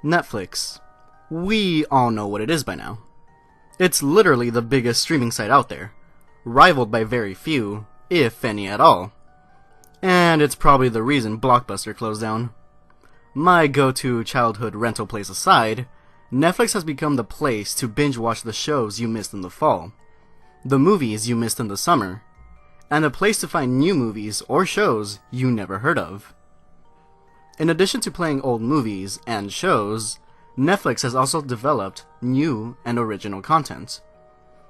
Netflix. We all know what it is by now. It's literally the biggest streaming site out there, rivaled by very few, if any at all. And it's probably the reason Blockbuster closed down. My go-to childhood rental place aside, Netflix has become the place to binge watch the shows you missed in the fall, the movies you missed in the summer, and a place to find new movies or shows you never heard of. In addition to playing old movies and shows, Netflix has also developed new and original content.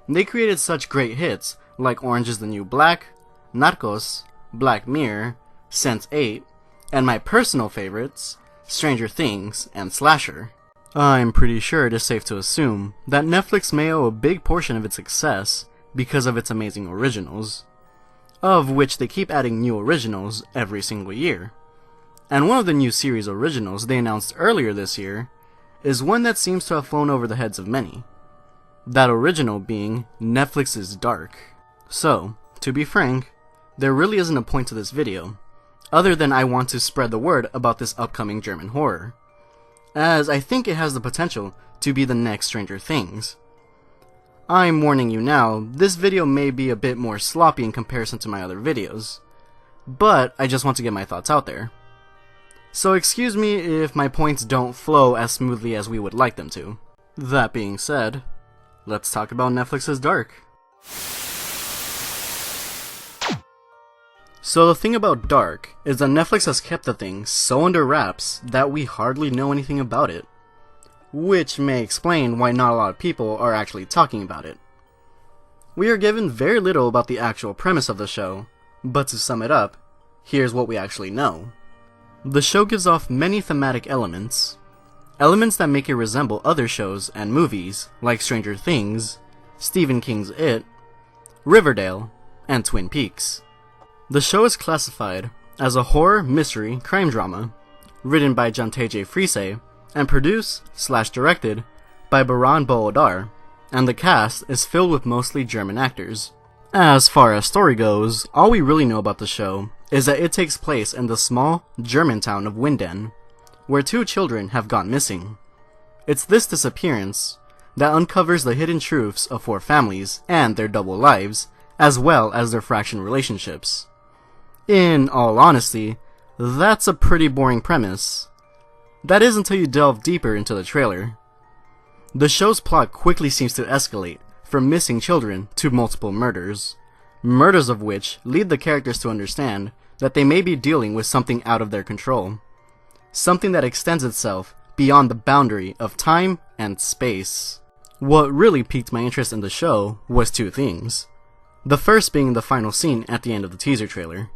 They created such great hits like Orange is the New Black, Narcos, Black Mirror, Sense8, and my personal favorites, Stranger Things and Slasher. I'm pretty sure it is safe to assume that Netflix may owe a big portion of its success because of its amazing originals, of which they keep adding new originals every single year. And one of the new series originals they announced earlier this year is one that seems to have flown over the heads of many. That original being Netflix's Dark. So, to be frank, there really isn't a point to this video, other than I want to spread the word about this upcoming German horror, as I think it has the potential to be the next Stranger Things. I'm warning you now, this video may be a bit more sloppy in comparison to my other videos, but I just want to get my thoughts out there. So excuse me if my points don't flow as smoothly as we would like them to. That being said, let's talk about Netflix's Dark. So the thing about Dark is that Netflix has kept the thing so under wraps that we hardly know anything about it, which may explain why not a lot of people are actually talking about it. We are given very little about the actual premise of the show, but to sum it up, here's what we actually know. The show gives off many thematic elements that make it resemble other shows and movies like Stranger Things, Stephen King's It, Riverdale, and Twin Peaks. The show is classified as a horror, mystery, crime drama, written by Janteje Friese, and produced/directed by Baran Boodar, and the cast is filled with mostly German actors. As far as story goes, all we really know about the show is that it takes place in the small German town of Winden, where 2 children have gone missing. It's this disappearance that uncovers the hidden truths of 4 families and their double lives, as well as their fractured relationships. In all honesty, that's a pretty boring premise. That is until you delve deeper into the trailer. The show's plot quickly seems to escalate from missing children to multiple murders of which lead the characters to understand that they may be dealing with something out of their control, something that extends itself beyond the boundary of time and space. What really piqued my interest in the show was 2 things. The first being the final scene at the end of the teaser trailer.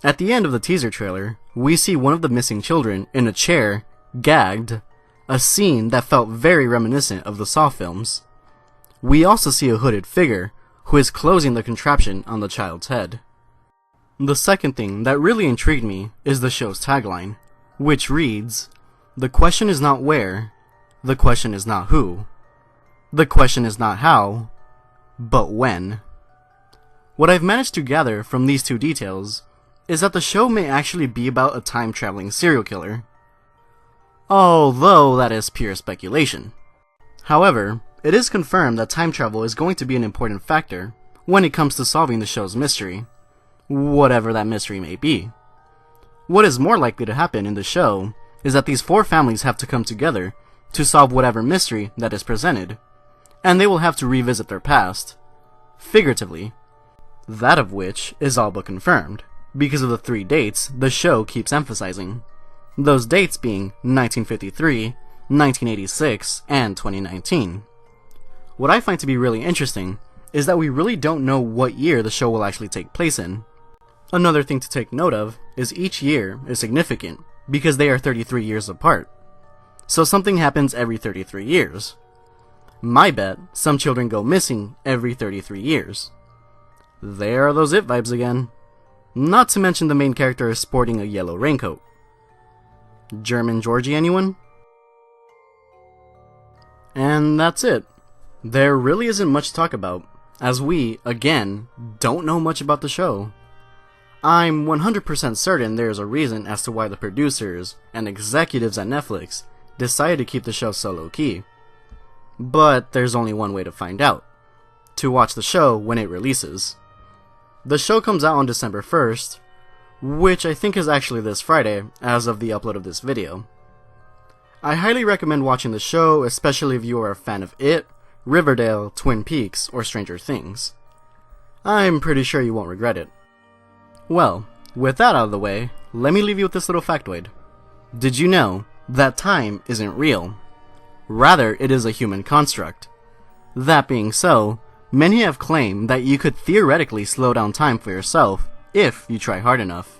At the end of the teaser trailer, we see one of the missing children in a chair, gagged, a scene that felt very reminiscent of the Saw films. We also see a hooded figure who is closing the contraption on the child's head. The second thing that really intrigued me is the show's tagline, which reads, "The question is not where, the question is not who, the question is not how, but when." What I've managed to gather from these 2 details is that the show may actually be about a time-traveling serial killer, although that is pure speculation. However, it is confirmed that time travel is going to be an important factor when it comes to solving the show's mystery, whatever that mystery may be. What is more likely to happen in the show is that these 4 families have to come together to solve whatever mystery that is presented, and they will have to revisit their past, figuratively, that of which is all but confirmed, because of the 3 dates the show keeps emphasizing, those dates being 1953, 1986, and 2019. What I find to be really interesting is that we really don't know what year the show will actually take place in. Another thing to take note of is each year is significant because they are 33 years apart. So something happens every 33 years. My bet, some children go missing every 33 years. There are those It vibes again. Not to mention the main character is sporting a yellow raincoat. German Georgie, anyone? And that's it. There really isn't much to talk about, as we, again, don't know much about the show. I'm 100% certain there is a reason as to why the producers and executives at Netflix decided to keep the show so low-key. But there's only one way to find out: to watch the show when it releases. The show comes out on December 1st, which I think is actually this Friday as of the upload of this video. I highly recommend watching the show, especially if you are a fan of It, Riverdale, Twin Peaks, or Stranger Things. I'm pretty sure you won't regret it. Well, with that out of the way, let me leave you with this little factoid. Did you know that time isn't real? Rather, it is a human construct. That being so, many have claimed that you could theoretically slow down time for yourself if you try hard enough.